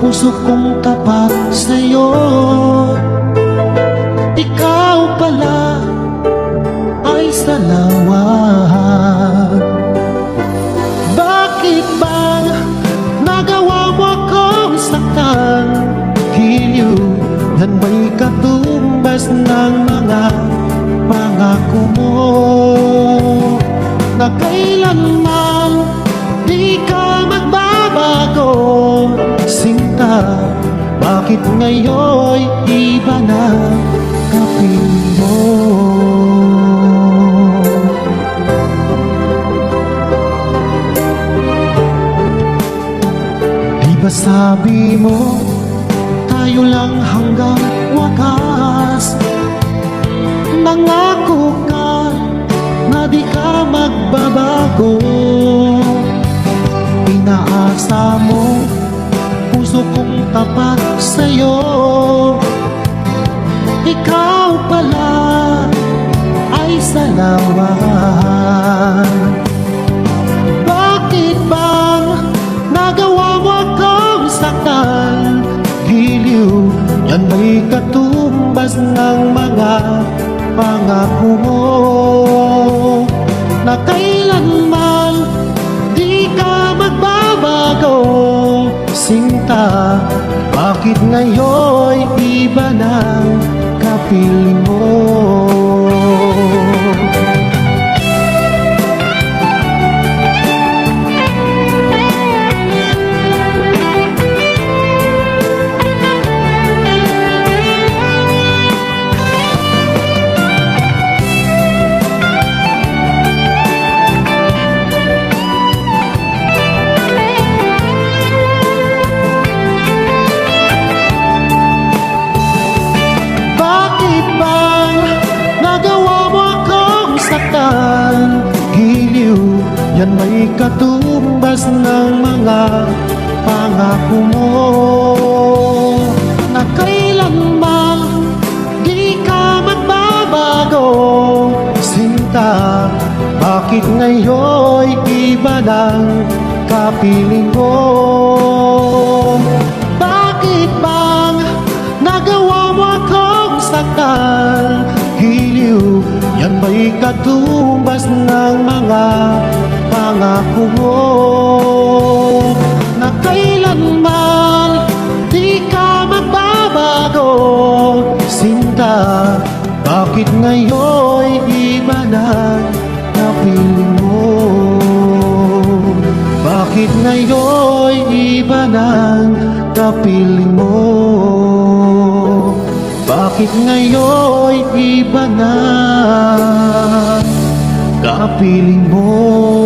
puso kong tapat sa'yo. Ikaw pala ay salawat. Bakit ba nagawa mo akong saktan? Giliw, yan may katumbas ng mga pangako mo, na kailanman di ka magbabago. Sinta, bakit ngayon'y iba na kapiling mo? Di ba sabi mo, tayo lang hanggang wakas? Nangako ka na di ka magbabago. Inaasa mo, puso kong tapat sa'yo. Ikaw pala ay salawat. Bakit bang nagawa mo akong saktan? Giliw, yan may katumbas ng mga pangako mo, na kailanman di ka magbabago. Sinta, bakit ngayon'y iba na kapiling mo? Giliw, yan may katumbas ng mga pangako mo, na kailanman di ka magbabago. Sinta, bakit ngayon'y iba ng kapiling mo? Bakit bang nagawa mo akong saktan? Giliw, yan may katumbas ng mga pangako mo, na kailanman di ka magbabago. Sinta, bakit ngayon'y iba na kapiling mo? Bakit ngayon'y iba na kapiling mo? Bakit ngayon'y iba na kapiling mo?